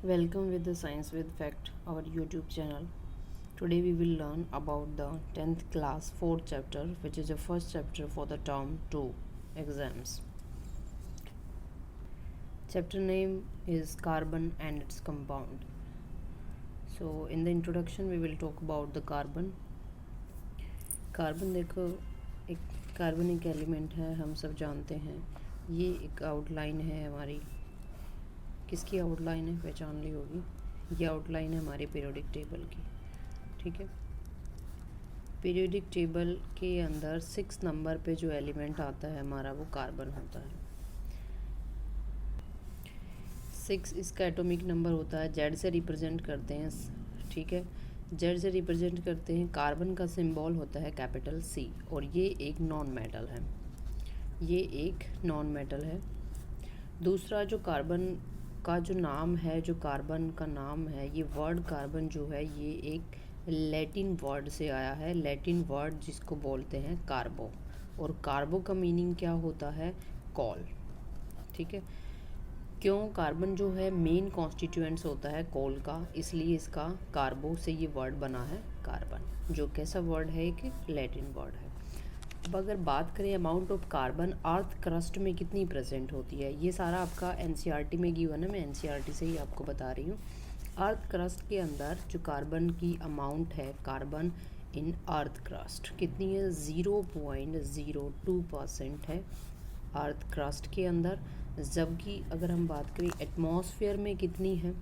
Welcome with the Science with Fact, our YouTube channel. Today we will learn about the 10th class 4th chapter, which is the first chapter for the term 2 exams. Chapter name is Carbon and its compound. So in the introduction we will talk about the carbon. Carbon देखो, एक कार्बनिक element है, हम सब जानते हैं. ये एक आउटलाइन है हमारी. किसकी आउटलाइन है, पहचान ली होगी. ये आउटलाइन है हमारे पीरियोडिक टेबल की. ठीक है. पीरियोडिक टेबल के अंदर 6 नंबर पे जो एलिमेंट आता है हमारा, वो कार्बन होता है. 6 इसका एटॉमिक नंबर होता है. जेड से रिप्रेजेंट करते हैं. ठीक है. जेड से रिप्रेजेंट करते हैं. कार्बन का सिंबल होता है कैपिटल सी, और ये एक नॉन मेटल है. ये एक नॉन मेटल है. दूसरा, जो कार्बन का जो नाम है, जो कार्बन का नाम है, ये वर्ड कार्बन जो है, ये एक लैटिन वर्ड से आया है. लैटिन वर्ड जिसको बोलते हैं कार्बो, और कार्बो का मीनिंग क्या होता है, कॉल. ठीक है. क्यों, कार्बन जो है मेन कॉन्स्टिट्यूएंट्स होता है कोल का, इसलिए इसका कार्बो से ये वर्ड बना है कार्बन, जो कैसा वर्ड है, एक लैटिन वर्ड है. अब अगर बात करें amount of carbon earth crust में कितनी प्रेजेंट होती है, ये सारा आपका एनसीईआरटी में गिवन है. मैं एनसीईआरटी से ही आपको बता रही हूँ. अर्थ क्रस्ट के अंदर जो कार्बन की अमाउंट है, कार्बन इन अर्थ क्रस्ट कितनी है, 0.02% है अर्थ क्रस्ट के अंदर. जबकि अगर हम बात करें एटमॉस्फेयर में कितनी है,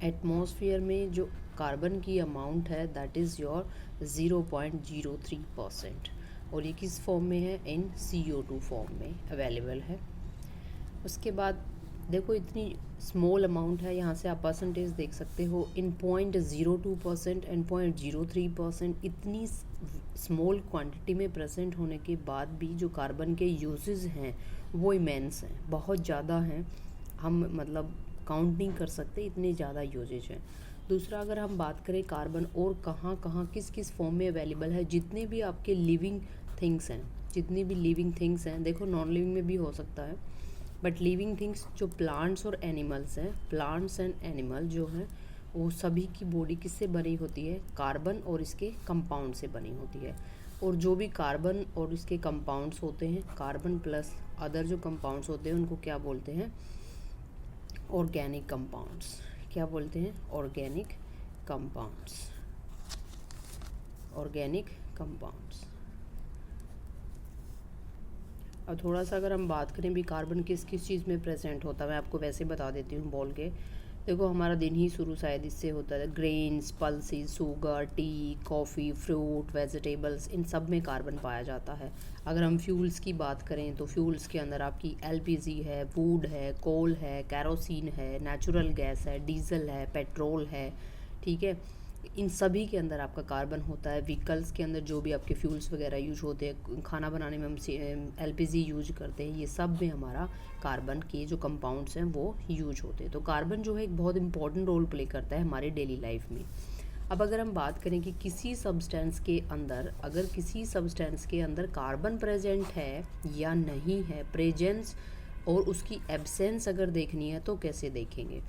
एटमॉस्फेयर में जो कार्बन की अमाउंट है दैट इज़ योर 0.03%, और ये किस फॉर्म में है, इन CO2 फॉर्म में अवेलेबल है. उसके बाद देखो, इतनी स्मॉल अमाउंट है, यहाँ से आप परसेंटेज देख सकते हो. इन 0.02% एंड 0.03%, इतनी स्मॉल क्वांटिटी में प्रेजेंट होने के बाद भी जो कार्बन के यूजेस हैं वो इमेंस हैं, बहुत ज़्यादा हैं. हम मतलब काउंट नहीं कर सकते, इतने ज़्यादा यूजेज हैं. दूसरा, अगर हम बात करें कार्बन और कहाँ कहाँ किस किस फॉर्म में अवेलेबल है, जितने भी आपके लिविंग थिंग्स हैं, जितनी भी लिविंग थिंग्स हैं, देखो नॉन लिविंग में भी हो सकता है, बट लिविंग थिंग्स जो प्लांट्स और एनिमल्स हैं, प्लांट्स एंड एनिमल जो हैं, वो सभी की बॉडी किससे बनी होती है, कार्बन और इसके कंपाउंड से बनी होती है. और जो भी कार्बन और इसके कंपाउंड्स होते हैं, कार्बन प्लस अदर जो कंपाउंड्स होते हैं, उनको क्या बोलते हैं, ऑर्गेनिक कंपाउंड्स. क्या बोलते हैं, ऑर्गेनिक कंपाउंड्स. Organic compounds. अब थोड़ा सा अगर हम बात करें भी कार्बन किस किस चीज़ में प्रेजेंट होता है, मैं आपको वैसे बता देती हूँ बोल के. देखो, हमारा दिन ही शुरू शायद इससे होता है. Grains, pulses, sugar, tea, coffee, fruit, vegetables, इन सब में कार्बन पाया जाता है. अगर हम फ्यूल्स की बात करें तो फ्यूल्स के अंदर आपकी LPG है, वुड है, कोल है, कैरोसिन है, नेचुरल गैस है, डीजल है, पेट्रोल है. ठीक है. इन सभी के अंदर आपका कार्बन होता है. व्हीकल्स के अंदर जो भी आपके फ्यूल्स वगैरह यूज होते हैं, खाना बनाने में हम LPG यूज करते हैं, ये सब में हमारा कार्बन के जो कंपाउंड्स हैं वो यूज होते हैं. तो कार्बन जो है एक बहुत इंपॉर्टेंट रोल प्ले करता है हमारे डेली लाइफ में. अब अगर हम बात करें कि किसी सब्सटेंस के अंदर, अगर किसी सब्सटेंस के अंदर कार्बन प्रेजेंट है या नहीं है, प्रेजेंस और उसकी एब्सेंस अगर देखनी है तो कैसे देखेंगे.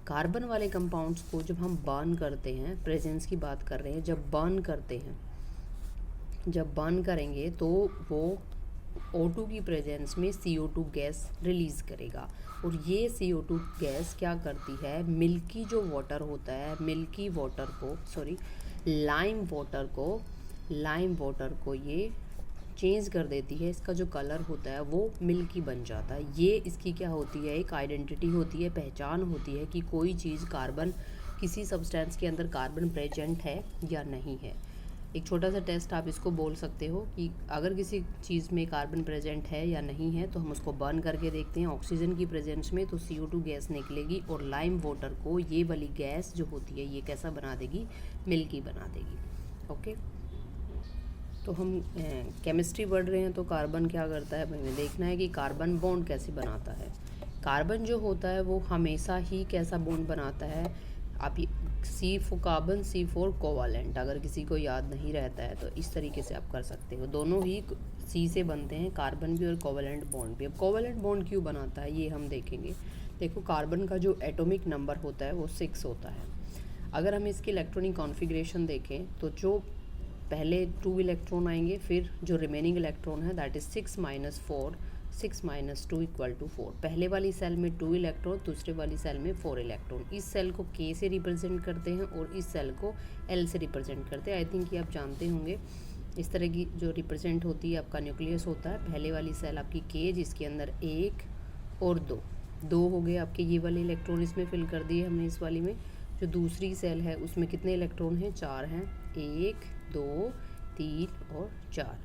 कार्बन वाले कंपाउंड्स को जब हम बर्न करते हैं, प्रेजेंस की बात कर रहे हैं, जब बर्न करते हैं, जब बर्न करेंगे तो वो O2 की प्रेजेंस में CO2 गैस रिलीज़ करेगा. और ये CO2 गैस क्या करती है, मिल्की जो वाटर होता है, मिल्की वाटर को, सॉरी, लाइम वाटर को ये चेंज कर देती है. इसका जो कलर होता है वो मिल्की बन जाता है. ये इसकी क्या होती है, एक आइडेंटिटी होती है, पहचान होती है कि कोई चीज़ कार्बन, किसी सब्सटेंस के अंदर कार्बन प्रेजेंट है या नहीं है. एक छोटा सा टेस्ट आप इसको बोल सकते हो कि अगर किसी चीज़ में कार्बन प्रेजेंट है या नहीं है, तो हम उसको बर्न करके देखते हैं. ऑक्सीजन की प्रेजेंस में तो CO2 गैस निकलेगी, और लाइम वाटर को ये वाली गैस जो होती है ये कैसा बना देगी, मिल्की बना देगी. ओके. तो हम केमिस्ट्री पढ़ रहे हैं, तो कार्बन क्या करता है, हमें देखना है कि कार्बन बॉन्ड कैसे बनाता है. कार्बन जो होता है वो हमेशा ही कैसा बॉन्ड बनाता है, आप कार्बन C4 कोवालेंट, अगर किसी को याद नहीं रहता है तो इस तरीके से आप कर सकते हो. दोनों ही C से बनते हैं, कार्बन भी और कोवालेंट बॉन्ड भी. अब कोवालेंट बॉन्ड क्यों बनाता है ये हम देखेंगे. देखो कार्बन का जो एटॉमिक नंबर होता है वो 6 होता है। अगर हम इसकी इलेक्ट्रॉनिक कॉन्फ़िगरेशन देखें तो जो पहले 2 इलेक्ट्रॉन आएंगे, फिर जो रिमेनिंग इलेक्ट्रॉन है that is 6 minus 4, 6 minus 2 equal to 4। पहले वाली सेल में 2 इलेक्ट्रॉन, दूसरे वाली सेल में 4 इलेक्ट्रॉन। इस सेल को K से रिप्रेजेंट करते हैं और इस सेल को L से रिप्रेजेंट करते हैं। आई थिंक ये आप जानते होंगे। इस तरह की जो रिप्रेजेंट होती है आपका न्यूक्लियस होता है। पहले वाली सेल आपकी K, जिसके अंदर 1 और 2 हो गए आपके। ये वाले इलेक्ट्रॉन इसमें फिल कर दिए हमने इस वाली में। जो दूसरी सेल है उसमें कितने इलेक्ट्रॉन हैं? 4 हैं। 1 2 3 और 4,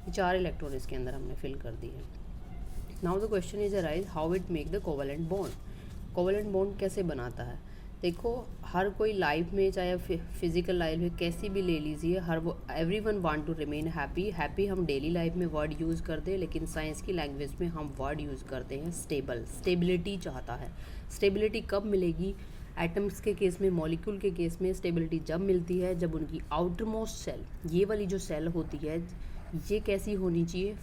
ये 4 इलेक्ट्रॉन इसके अंदर हमने फिल कर दिए। Now the question is arise how it make the covalent bond. Covalent bond कैसे बनाता है? देखो हर कोई लाइफ में, चाहे फिजिकल लाइफ में कैसी भी ले लीजिए, everyone want to remain happy. Happy हम डेली लाइफ में वर्ड यूज़ करते हैं, लेकिन साइंस की लैंग्वेज में हम वर्ड यूज़ करते हैं स्टेबल। स्टेबिलिटी चाहता है। स्टेबिलिटी कब मिलेगी? एटम्स के केस में, मॉलिक्यूल के केस में स्टेबिलिटी जब मिलती है जब उनकी आउटर मोस्ट सेल, ये वाली जो सेल होती है, ये कैसी होनी चाहिए?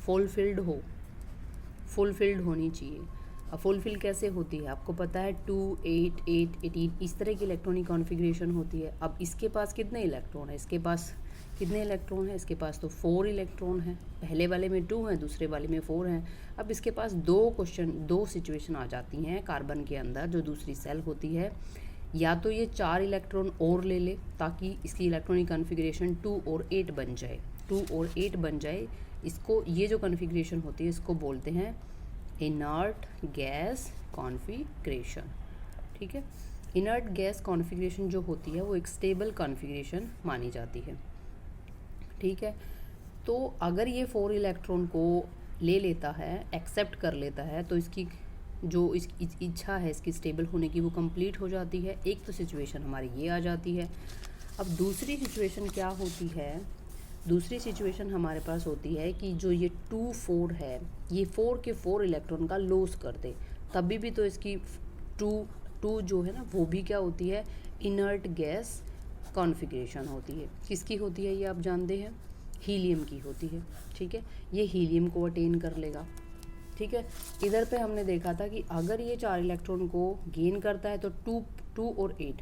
फुलफिल्ड होनी चाहिए। अब फुलफिल कैसे होती है? आपको पता है 2 8 8 18 इस तरह की इलेक्ट्रॉनिक कॉन्फ़िगरेशन होती है। अब इसके पास कितने इलेक्ट्रॉन है? इसके पास कितने इलेक्ट्रॉन है? इसके पास तो 4 इलेक्ट्रॉन है। पहले वाले में 2 हैं, दूसरे वाले में 4 हैं। अब इसके पास दो सिचुएशन आ जाती हैं कार्बन के अंदर। जो दूसरी सेल होती है, या तो ये 4 इलेक्ट्रॉन और ले ले ताकि इसकी इलेक्ट्रॉनिक कॉन्फ़िगरेशन 2 और 8 बन जाए। 2 और 8 बन जाए, इसको, ये जो कॉन्फ़िगरेशन होती है इसको बोलते हैं इनर्ट गैस कॉन्फ़िगरेशन। ठीक है, इनर्ट गैस कॉन्फ़िगरेशन जो होती है वो एक स्टेबल कॉन्फ़िगरेशन मानी जाती है। ठीक है, तो अगर ये 4 इलेक्ट्रॉन को ले लेता है, एक्सेप्ट कर लेता है, तो इसकी जो इच्छा है इसकी स्टेबल होने की वो कंप्लीट हो जाती है। एक तो सिचुएशन हमारी ये आ जाती है। अब दूसरी सिचुएशन क्या होती है? दूसरी सिचुएशन हमारे पास होती है कि जो ये 2 4 है, ये 4 के 4 इलेक्ट्रॉन का लॉस कर दे, तभी भी तो इसकी 2 जो है ना वो भी क्या होती है? इनर्ट गैस कॉन्फ़िगरेशन होती है। किसकी होती है ये आप जानते हैं? हीलियम की होती है। ठीक है, ये हीलियम को अटेन कर लेगा। ठीक है, इधर पे हमने देखा था कि अगर ये 4 इलेक्ट्रॉन को गेन करता है तो 2 और 8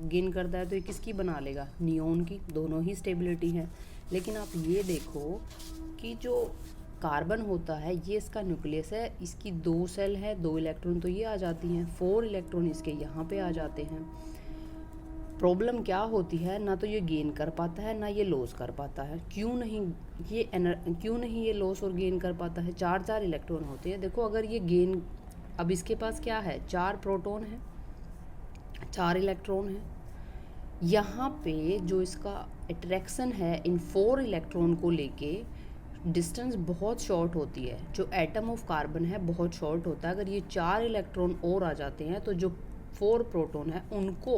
गेन करता है तो ये किसकी बना लेगा? नियोन की। दोनों ही स्टेबिलिटी है। लेकिन आप ये देखो कि जो कार्बन होता है ये इसका न्यूक्लियस है, इसकी 2 सेल है, 2 इलेक्ट्रॉन तो ये आ जाती हैं, 4 इलेक्ट्रॉन इसके यहाँ पे आ जाते हैं। प्रॉब्लम क्या होती है? ना तो ये गेन कर पाता है ना ये लॉस कर पाता है। क्यों नहीं ये लॉस और गेन कर पाता है? 4 इलेक्ट्रॉन होते हैं। देखो अगर ये गेन, अब इसके पास क्या है? 4 प्रोटॉन है, 4 इलेक्ट्रॉन है। यहाँ पे जो इसका अट्रैक्शन है इन 4 इलेक्ट्रॉन को लेके, डिस्टेंस बहुत शॉर्ट होती है। जो एटम ऑफ कार्बन है बहुत शॉर्ट होता है। अगर ये 4 इलेक्ट्रॉन और आ जाते हैं तो जो 4 प्रोटॉन है उनको,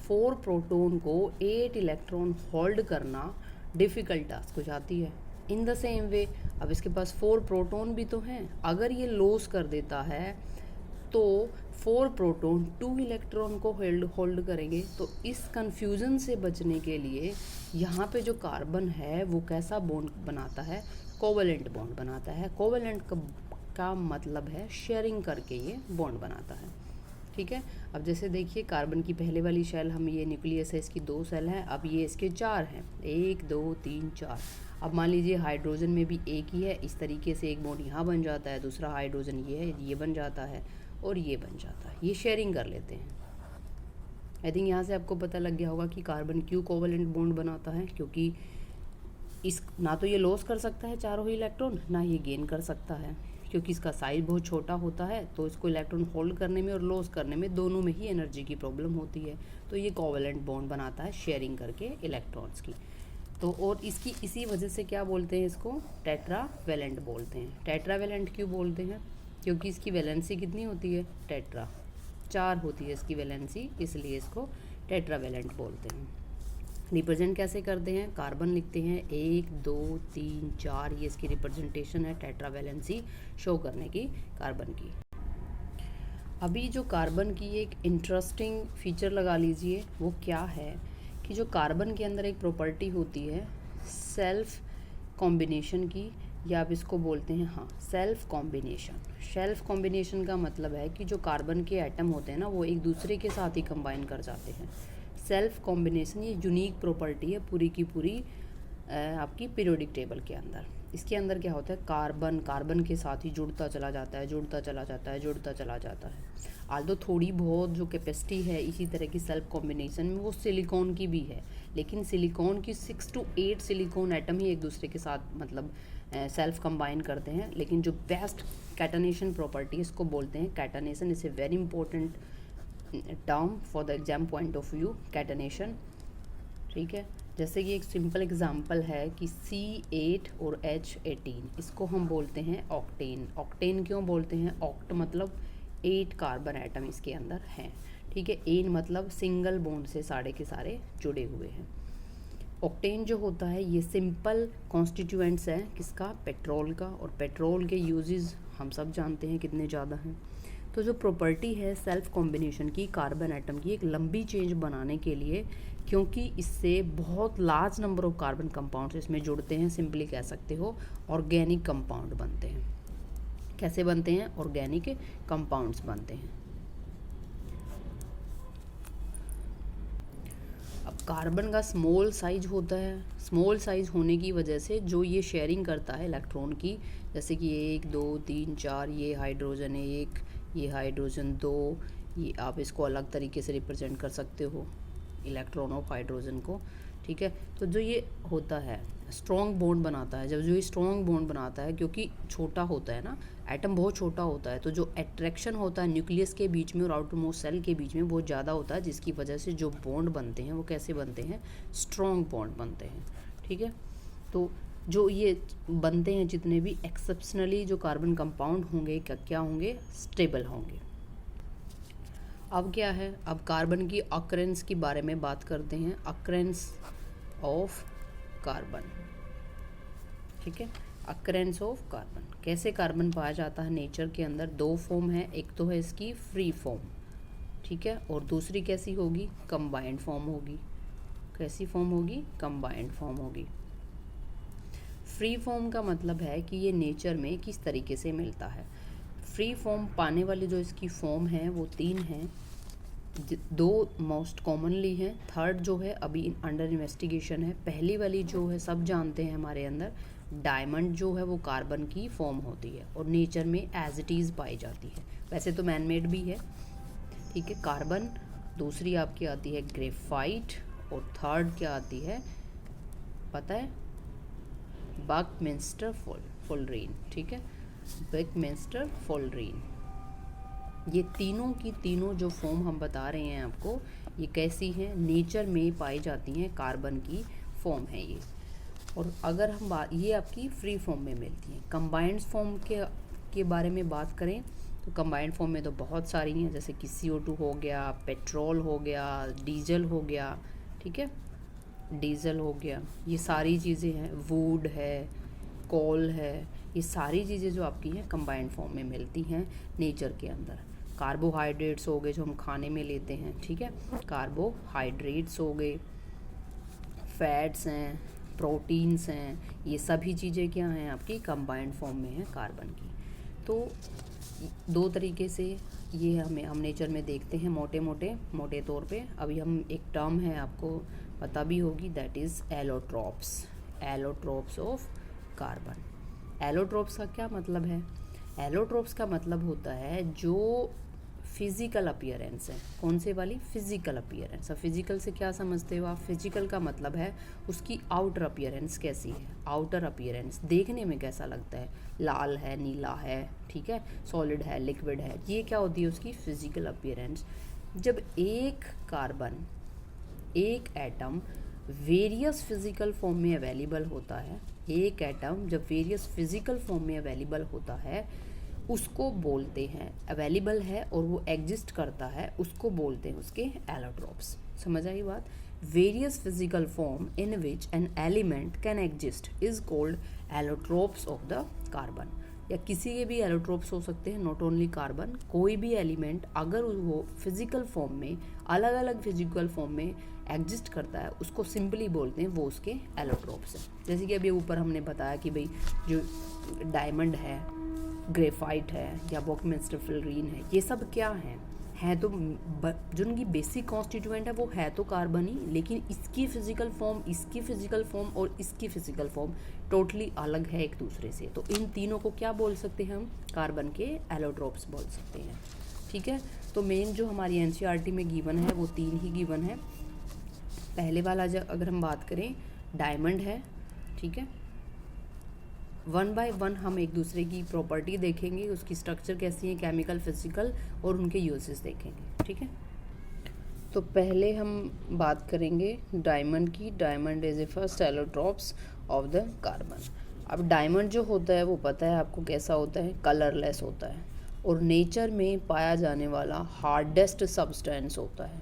4 प्रोटॉन को 8 इलेक्ट्रॉन होल्ड करना डिफ़िकल्ट टास्क हो जाती है। इन द सेम वे अब इसके पास 4 प्रोटॉन भी तो हैं। अगर ये लॉस कर देता है तो 4 प्रोटॉन 2 इलेक्ट्रॉन को होल्ड करेंगे। तो इस कन्फ्यूज़न से बचने के लिए यहाँ पे जो कार्बन है वो कैसा बॉन्ड बनाता है? कोवेलेंट बॉन्ड बनाता है। कोवेलेंट का मतलब है शेयरिंग करके ये बॉन्ड बनाता है। ठीक है, अब जैसे देखिए कार्बन की पहले वाली शेल, हम ये न्यूक्लियस है, इसकी 2 सेल हैं। अब ये इसके 4 हैं, 1 2 3 4। अब मान लीजिए हाइड्रोजन में भी एक ही है। इस तरीके से एक बॉन्ड यहाँ बन जाता है, दूसरा हाइड्रोजन ये है, ये बन जाता है और ये बन जाता है। ये शेयरिंग कर लेते हैं। आई थिंक यहाँ से आपको पता लग गया होगा कि कार्बन क्यों कोवेलेंट बॉन्ड बनाता है। क्योंकि इस, ना तो ये लॉस कर सकता है चारों ही इलेक्ट्रॉन, ना ये गेन कर सकता है। क्योंकि इसका साइज बहुत छोटा होता है तो इसको इलेक्ट्रॉन होल्ड करने में और लॉस करने में दोनों में ही एनर्जी की प्रॉब्लम होती है। तो ये कोवेलेंट बॉन्ड बनाता है शेयरिंग करके इलेक्ट्रॉन्स की। तो और इसकी इसी वजह से क्या बोलते हैं? इसको टेट्रावेलेंट बोलते हैं। टेट्रावेलेंट क्यों बोलते हैं? क्योंकि इसकी वैलेंसी कितनी होती है? टेट्रा, 4 होती है इसकी वैलेंसी, इसलिए इसको टेट्रावेलेंट बोलते हैं। रिप्रेजेंट कैसे करते हैं? कार्बन लिखते हैं 1 2 3 4, ये इसकी रिप्रेजेंटेशन है टेट्रावेलेंसी शो करने की कार्बन की। अभी जो कार्बन की एक इंटरेस्टिंग फीचर लगा लीजिए, वो क्या है कि जो कार्बन के अंदर एक प्रॉपर्टी होती है सेल्फ कॉम्बिनेशन की, या आप इसको बोलते हैं हाँ सेल्फ कॉम्बिनेशन। सेल्फ कॉम्बिनेशन का मतलब है कि जो कार्बन के एटम होते हैं ना वो एक दूसरे के साथ ही कंबाइन कर जाते हैं। सेल्फ कॉम्बिनेशन ये यूनिक प्रॉपर्टी है पूरी की पूरी आपकी पीरियोडिक टेबल के अंदर। इसके अंदर क्या होता है, कार्बन कार्बन के साथ ही जुड़ता चला जाता है, जुड़ता चला जाता है, जुड़ता चला जाता है। आल्दो थोड़ी बहुत जो कैपेसिटी है इसी तरह की सेल्फ कॉम्बिनेशन में वो सिलिकॉन की भी है, लेकिन सिलिकॉन की 6 to 8 सिलिकॉन एटम ही एक दूसरे के साथ मतलब सेल्फ कंबाइन करते हैं। लेकिन जो बेस्ट कैटनेशन प्रॉपर्टी है इसको बोलते हैं catenation. Is a very important term for the exam point of view, catenation. ठीक है, जैसे कि एक सिंपल एग्जांपल है कि C8 और H18 इसको हम बोलते हैं ऑक्टेन। ऑक्टेन क्यों बोलते हैं, ऑक्ट मतलब 8 कार्बन एटम इसके अंदर हैं। ठीक है, एन मतलब सिंगल बॉन्ड से सारे के सारे जुड़े हुए हैं। ऑक्टेन जो होता है ये सिंपल कॉन्स्टिट्यूएंट्स है किसका, पेट्रोल का, और पेट्रोल के यूजेस हम सब जानते हैं कितने ज़्यादा हैं। तो जो प्रॉपर्टी है सेल्फ कॉम्बिनेशन की कार्बन एटम की एक लंबी चेंज बनाने के लिए, क्योंकि इससे बहुत large number of carbon compounds इसमें जुड़ते हैं, सिंपली कह सकते हो ऑर्गेनिक कंपाउंड बनते हैं। कैसे बनते हैं, ऑर्गेनिक कंपाउंड्स बनते हैं। अब कार्बन का स्मॉल साइज होता है, स्मॉल साइज होने की वजह से जो ये शेयरिंग करता है इलेक्ट्रॉन की, जैसे कि 1 2 3 4 ये हाइड्रोजन 1, ये हाइड्रोजन 2, ये आप इसको अलग तरीके से रिप्रेजेंट कर सकते हो इलेक्ट्रॉन ऑफ हाइड्रोजन को। ठीक है, तो जो ये होता है स्ट्रॉन्ग बॉन्ड बनाता है। जब जो ये स्ट्रॉन्ग बॉन्ड बनाता है, क्योंकि छोटा होता है ना एटम, बहुत छोटा होता है, तो जो अट्रैक्शन होता है न्यूक्लियस के बीच में और आउटर मोस्ट सेल के बीच में बहुत ज़्यादा होता है, जिसकी वजह से जो बॉन्ड बनते हैं वो कैसे बनते हैं, स्ट्रॉन्ग बॉन्ड बनते हैं। ठीक है, तो जो ये बनते हैं जितने भी एक्सेप्शनली जो कार्बन कंपाउंड होंगे क्या होंगे, स्टेबल होंगे। अब क्या है, अब कार्बन की अक्रेंस के बारे में बात करते हैं, अक्रेंस ऑफ कार्बन। ठीक है, अक्रेंस ऑफ कार्बन, कैसे कार्बन पाया जाता है नेचर के अंदर, दो फॉर्म है, एक तो है इसकी फ्री फॉर्म, ठीक है, और दूसरी कैसी होगी, कंबाइंड फॉर्म होगी। कैसी फॉर्म होगी, कंबाइंड फॉर्म होगी। फ्री फॉर्म का मतलब है कि ये नेचर में किस तरीके से मिलता है। फ्री फॉर्म पाने वाली जो इसकी फॉर्म है वो 3 हैं, 2 मोस्ट कॉमनली हैं, थर्ड जो है अभी अंडर इन्वेस्टिगेशन है। पहली वाली जो है सब जानते हैं हमारे अंदर, डायमंड जो है वो कार्बन की फॉर्म होती है और नेचर में एज इट इज़ पाई जाती है, वैसे तो मैनमेड भी है। ठीक है, कार्बन। दूसरी आपकी आती है ग्रेफाइट, और थर्ड क्या आती है पता है, बकमिंस्टर फुलरीन। ठीक है, बकमिंस्टर फुलरीन। ये तीनों की तीनों जो फॉर्म हम बता रहे हैं आपको, ये कैसी हैं, नेचर में पाई जाती हैं, कार्बन की फॉर्म है ये। और अगर हम बात, ये आपकी फ्री फॉर्म में मिलती हैं। कंबाइंड फॉर्म के बारे में बात करें तो कंबाइंड फॉर्म में तो बहुत सारी हैं, जैसे कि CO2 हो गया, पेट्रोल हो गया, डीजल हो गया। ठीक है, डीजल हो गया, ये सारी चीज़ें हैं, वुड है, कोल है, ये सारी चीज़ें जो आपकी हैं कंबाइंड फॉर्म में मिलती हैं नेचर के अंदर। कार्बोहाइड्रेट्स हो गए जो हम खाने में लेते हैं, ठीक है, कार्बोहाइड्रेट्स हो गए, फैट्स हैं, प्रोटीन्स हैं, ये सभी चीज़ें क्या हैं आपकी कंबाइंड फॉर्म में हैं कार्बन की। तो 2 तरीके से ये हम नेचर में देखते हैं मोटे तौर पे। अभी हम एक टर्म है आपको पता भी होगी, that is allotropes, allotropes of carbon. Allotropes का क्या मतलब है, एलोट्रॉप्स का मतलब होता है जो फिजिकल अपीयरेंस है। कौन से वाली, फिजिकल अपीयरेंस। अब फिजिकल से क्या समझते हो आप, फिजिकल का मतलब है उसकी आउटर अपीयरेंस कैसी है, आउटर अपीयरेंस देखने में कैसा लगता है, लाल है, नीला है, ठीक है, सॉलिड है, लिक्विड है, ये क्या होती है उसकी फिजिकल अपीयरेंस। जब एक कार्बन, एक एटम वेरियस फिजिकल फॉर्म में अवेलेबल होता है, एक एटम जब वेरियस फिजिकल फॉर्म में अवेलेबल होता है उसको बोलते हैं, अवेलेबल है और वो एग्जिस्ट करता है, उसको बोलते हैं उसके एलोट्रॉप्स। समझ आई बात। Various physical form in which an element can exist is called allotropes of the carbon. या किसी के भी एलोट्रोप्स हो सकते हैं, नॉट ओनली कार्बन। कोई भी एलिमेंट अगर वो फिजिकल फॉर्म में, अलग अलग फिजिकल फॉर्म में एग्जिस्ट करता है, उसको सिंपली बोलते हैं वो उसके एलोट्रोप्स हैं। जैसे कि अभी ऊपर हमने बताया कि भाई जो डायमंड है, ग्रेफाइट है या बकमिंस्टर फ्लोरीन है, ये सब क्या है तो जो उनकी बेसिक कॉन्स्टिट्यूएंट है वो है तो कार्बन ही, लेकिन इसकी फिजिकल फॉर्म, इसकी फिजिकल फॉर्म और इसकी फिजिकल फॉर्म टोटली अलग है एक दूसरे से। तो इन तीनों को क्या बोल सकते हैं हम? कार्बन के एलोट्रोप्स बोल सकते हैं। ठीक है, तो मेन जो हमारी एनसीईआरटी में गिवन है वो 3 ही गिवन है। पहले वाला अगर हम बात करें, डायमंड है। ठीक है, 1 बाय 1 हम एक दूसरे की प्रॉपर्टी देखेंगे, उसकी स्ट्रक्चर कैसी है, केमिकल, फिजिकल, और उनके यूजेस देखेंगे। ठीक है, तो पहले हम बात करेंगे डायमंड की। Diamond is a first allotropes of the carbon. अब डायमंड जो होता है वो पता है आपको कैसा होता है, कलरलेस होता है और नेचर में पाया जाने वाला हार्डेस्ट सब्सटेंस होता है।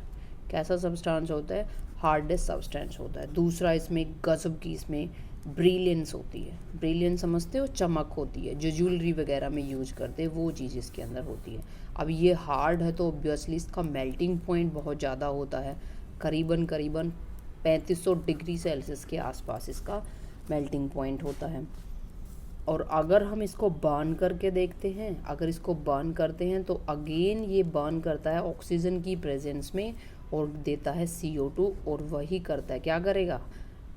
कैसा सब्सटेंस होता है? हार्डेस्ट सब्सटेंस होता है। दूसरा, इसमें गजब की इसमें ब्रिलियंस होती है। ब्रिलियंस समझते हो? चमक होती है, जो ज्वेलरी वगैरह में यूज करते हैं वो चीज़ इसके अंदर होती है। अब ये हार्ड है तो ऑब्वियसली इसका मेल्टिंग पॉइंट बहुत ज़्यादा होता है, करीबन 3500 डिग्री सेल्सियस के आसपास इसका मेल्टिंग पॉइंट होता है। और अगर हम इसको बर्न करके देखते हैं, अगर इसको बर्न करते हैं तो अगेन ये बर्न करता है ऑक्सीजन की प्रेजेंस में और देता है CO2, और वही करता है, क्या करेगा,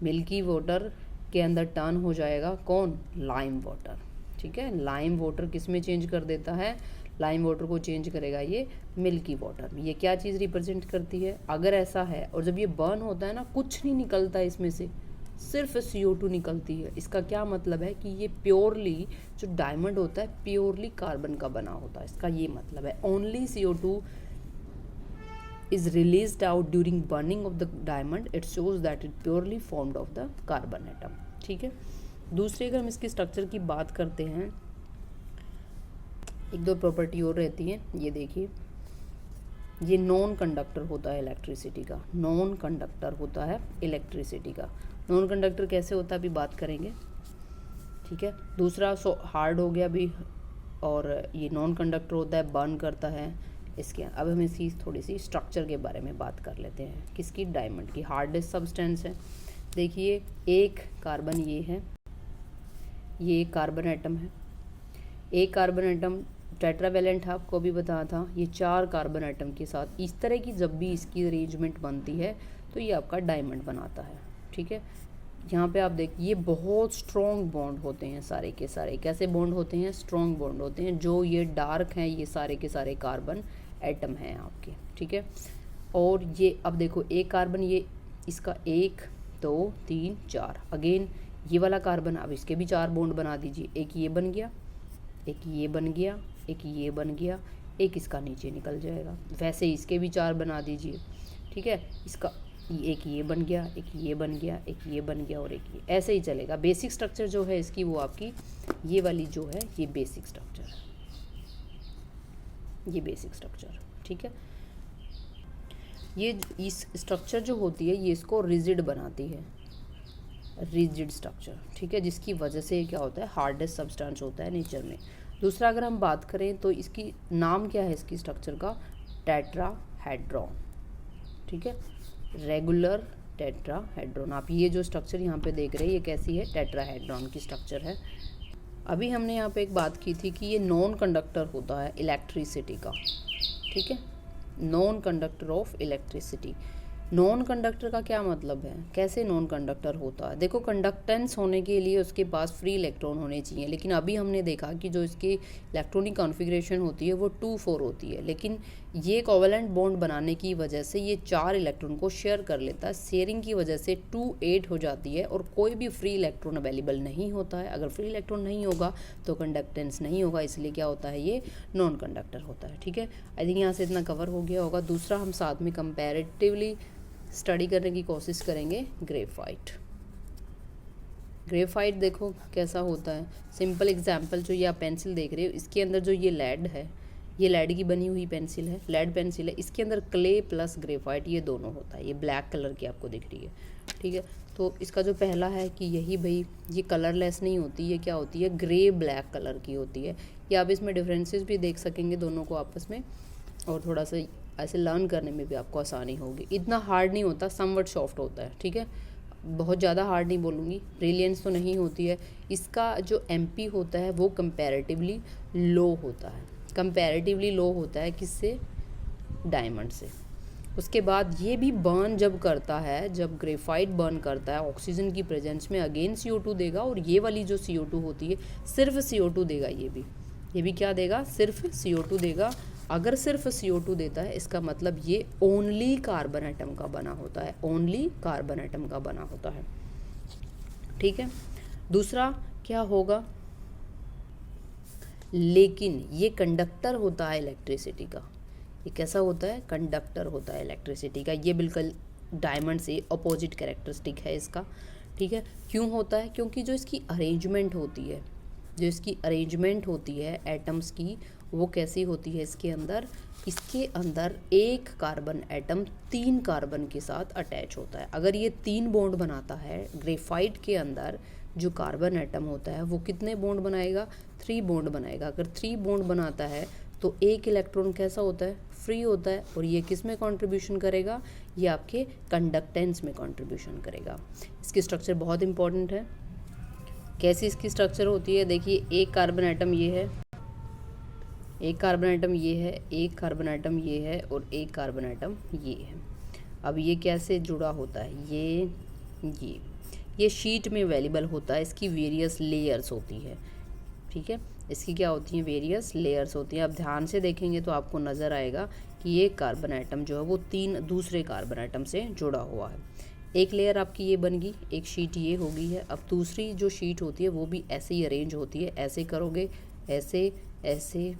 मिल्की वाटर के अंदर टर्न हो जाएगा कौन? Lime water. ठीक है, लाइम वाटर किस में चेंज कर देता है? लाइम वाटर को चेंज करेगा ये मिल्की वाटर में। ये क्या चीज़ रिप्रेजेंट करती है? अगर ऐसा है और जब ये बर्न होता है ना, कुछ नहीं निकलता इसमें से, सिर्फ CO2 निकलती है। इसका क्या मतलब है कि ये प्योरली, जो डायमंड होता है प्योरली कार्बन का बना होता है। इसका ये मतलब है only CO2 is released out during burning of the diamond. It shows that it purely formed of the carbon atom. ठीक है, दूसरे अगर हम इसकी स्ट्रक्चर की बात करते हैं, एक दो प्रॉपर्टी और रहती है। ये देखिए, ये नॉन कंडक्टर होता है इलेक्ट्रिसिटी का, नॉन कंडक्टर होता है इलेक्ट्रिसिटी का। नॉन कंडक्टर कैसे होता है अभी बात करेंगे। ठीक है, दूसरा हार्ड हो गया अभी, और ये नॉन कंडक्टर होता है, बर्न करता है इसके। अब हम इसकी थोड़ी सी स्ट्रक्चर के बारे में बात कर लेते हैं। किसकी? डायमंड की। हार्डेस्ट सब्सटेंस है। देखिए, एक कार्बन ये है, ये एक कार्बन एटम है। एक कार्बन एटम टेट्रावेलेंट है, आपको भी बताया था। ये 4 कार्बन एटम के साथ इस तरह की जब भी इसकी अरेंजमेंट बनती है तो ये आपका डायमंड बनाता है। ठीक है, यहाँ पे आप देखिए, ये बहुत स्ट्रॉन्ग बॉन्ड होते हैं सारे के सारे। कैसे बॉन्ड होते हैं? स्ट्रॉन्ग बॉन्ड होते हैं। जो ये डार्क हैं ये सारे के सारे कार्बन एटम हैं आपके। ठीक है, और ये अब देखो, एक कार्बन, ये इसका 1 2 3 4, अगेन ये वाला कार्बन, अब इसके भी 4 बॉन्ड बना दीजिए। एक ये बन गया, एक ये बन गया, एक ये बन गया, एक इसका नीचे निकल जाएगा। वैसे इसके भी 4 बना दीजिए। ठीक है, इसका एक ये बन गया, एक ये बन गया, एक ये बन गया, और एक ये, ऐसे ही चलेगा। बेसिक स्ट्रक्चर जो है इसकी वो आपकी ये वाली जो है, ये बेसिक स्ट्रक्चर है, ये बेसिक स्ट्रक्चर। ठीक है, ये इस स्ट्रक्चर जो होती है ये इसको रिजिड बनाती है, रिजिड स्ट्रक्चर। ठीक है, जिसकी वजह से क्या होता है, हार्डेस्ट सब्सटेंस होता है नेचर में। दूसरा अगर हम बात करें तो इसकी नाम क्या है इसकी स्ट्रक्चर का? टेट्राहेड्रॉन। ठीक है, रेगुलर टेट्राहेड्रॉन। आप ये जो स्ट्रक्चर यहाँ पे देख रहे हैं ये कैसी है? टेट्राहेड्रॉन की स्ट्रक्चर है। अभी हमने यहाँ पे एक बात की थी कि ये नॉन कंडक्टर होता है इलेक्ट्रिसिटी का। ठीक है, non conductor of electricity. Non conductor का क्या मतलब है? कैसे नॉन कंडक्टर होता है? देखो, कंडक्टेंस होने के लिए उसके पास फ्री इलेक्ट्रॉन होने चाहिए, लेकिन अभी हमने देखा कि जो इसकी इलेक्ट्रॉनिक कॉन्फ़िगरेशन होती है वो 2-4 होती है, लेकिन ये कोवेलेंट बॉन्ड बनाने की वजह से ये 4 इलेक्ट्रॉन को शेयर कर लेता है। शेयरिंग की वजह से 2-8 हो जाती है और कोई भी फ्री इलेक्ट्रॉन अवेलेबल नहीं होता है। अगर फ्री इलेक्ट्रॉन नहीं होगा तो कंडक्टेंस नहीं होगा, इसलिए क्या होता है, ये नॉन कंडक्टर होता है। ठीक है, आई थिंक यहाँ से इतना कवर हो गया होगा। दूसरा हम साथ में कंपैरेटिवली स्टडी करने की कोशिश करेंगे ग्रेफाइट। ग्रेफाइट देखो कैसा होता है। सिंपल एग्जांपल, जो ये आप पेंसिल देख रहे हो, इसके अंदर जो ये लेड है ये लेड की बनी हुई पेंसिल है, लेड पेंसिल है, इसके अंदर क्ले प्लस ग्रेफाइट ये दोनों होता है। ये ब्लैक कलर की आपको दिख रही है, ठीक है। तो इसका जो पहला है कि यही भाई ये कलरलेस नहीं होती, ये क्या होती है, ग्रे ब्लैक कलर की होती है। ये आप इसमें डिफरेंसेस भी देख सकेंगे दोनों को आपस में, और थोड़ा सा ऐसे लर्न करने में भी आपको आसानी होगी। इतना हार्ड नहीं होता, समवट सॉफ्ट होता है, ठीक है। बहुत ज़्यादा हार्ड नहीं बोलूँगी, ब्रिलियंस तो नहीं होती है। इसका जो एमपी होता है वो कंपैरेटिवली लो होता है, कंपैरेटिवली लो होता है किससे, डायमंड से। उसके बाद ये भी बर्न जब करता है, जब ग्रेफाइट बर्न करता है ऑक्सीजन की प्रेजेंस में, अगेन CO2 देगा, और ये वाली जो CO2 होती है सिर्फ CO2 देगा। ये भी क्या देगा, सिर्फ CO2 देगा। अगर सिर्फ CO2 देता है इसका मतलब ये ओनली कार्बन एटम का बना होता है, ओनली कार्बन एटम का बना होता है, ठीक है। दूसरा क्या होगा, लेकिन ये कंडक्टर होता है इलेक्ट्रिसिटी का। ये कैसा होता है, कंडक्टर होता है इलेक्ट्रिसिटी का। ये बिल्कुल डायमंड से अपोजिट कैरेक्टरिस्टिक है इसका, ठीक है। क्यों होता है, क्योंकि जो इसकी अरेंजमेंट होती है, जो इसकी अरेंजमेंट होती है एटम्स की, वो कैसी होती है, इसके अंदर एक कार्बन एटम 3 कार्बन के साथ अटैच होता है। अगर ये 3 बॉन्ड बनाता है, ग्रेफाइट के अंदर जो कार्बन एटम होता है वो कितने बॉन्ड बनाएगा, 3 बॉन्ड बनाएगा। अगर 3 बॉन्ड बनाता है तो एक इलेक्ट्रॉन कैसा होता है, फ्री होता है, और ये किस में कंट्रीब्यूशन करेगा, ये आपके कंडक्टेंस में कंट्रीब्यूशन करेगा। इसकी स्ट्रक्चर बहुत इंपॉर्टेंट है। कैसी इसकी स्ट्रक्चर होती है, देखिए एक कार्बन एटम ये है, एक कार्बन एटम ये है, एक कार्बन एटम ये है, और एक कार्बन एटम ये है। अब ये कैसे जुड़ा होता है, ये शीट में अवेलेबल होता है। इसकी वेरियस लेयर्स होती है, ठीक है। इसकी क्या होती हैं, वेरियस लेयर्स होती हैं। अब ध्यान से देखेंगे तो आपको नज़र आएगा कि ये कार्बन एटम जो है वो 3 दूसरे कार्बन एटम से जुड़ा हुआ है। एक लेयर आपकी ये बन गई, एक शीट ये हो गई है। अब दूसरी जो शीट होती है वो भी ऐसे ही अरेंज होती है, ऐसे करोगे, ऐसे ऐसे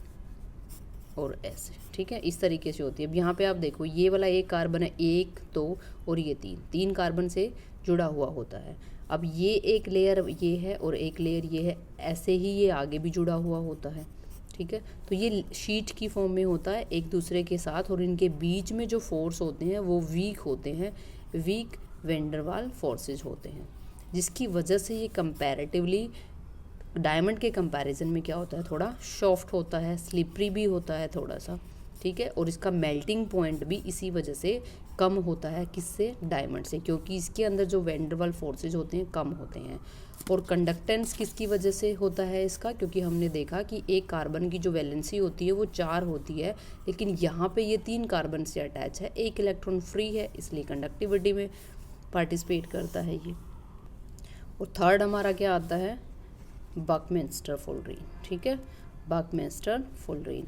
और ऐसे, ठीक है, इस तरीके से होती है। अब यहाँ पे आप देखो ये वाला एक कार्बन है, 1 2 और ये 3 कार्बन से जुड़ा हुआ होता है। अब ये एक लेयर ये है और एक लेयर ये है, ऐसे ही ये आगे भी जुड़ा हुआ होता है, ठीक है। तो ये शीट की फॉर्म में होता है एक दूसरे के साथ, और इनके बीच में जो फोर्स होते हैं वो वीक होते हैं, वीक वेंडरवाल फोर्सेज होते हैं, जिसकी वजह से ये कंपैरेटिवली डायमंड के कंपैरिजन में क्या होता है, थोड़ा सॉफ्ट होता है, स्लिपरी भी होता है थोड़ा सा, ठीक है। और इसका मेल्टिंग पॉइंट भी इसी वजह से कम होता है, किससे, डायमंड से, क्योंकि इसके अंदर जो वेंडरवाल फोर्सेज होते हैं कम होते हैं। और कंडक्टेंस किसकी वजह से होता है इसका, क्योंकि हमने देखा कि एक कार्बन की जो वैलेंसी होती है वो 4 होती है, लेकिन यहाँ पे ये 3 कार्बन से अटैच है, एक इलेक्ट्रॉन फ्री है, इसलिए कंडक्टिविटी में पार्टिसिपेट करता है ये। और थर्ड हमारा क्या आता है, बकमिंस्टर फुलरीन, ठीक है, बकमिंस्टर फुलरीन।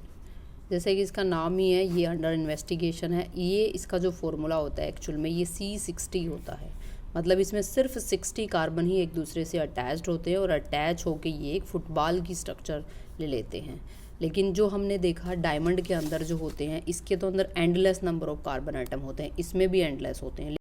जैसे कि इसका नाम ही है, ये अंडर इन्वेस्टिगेशन है। ये इसका जो फॉर्मूला होता है एक्चुअल में ये C60 होता है, मतलब इसमें सिर्फ 60 कार्बन ही एक दूसरे से अटैच्ड होते हैं, और अटैच होके ये एक फुटबॉल की स्ट्रक्चर ले लेते हैं। लेकिन जो हमने देखा डायमंड के अंदर जो होते हैं, इसके तो अंदर endless number of carbon atom होते हैं, इसमें भी एंडलेस होते हैं।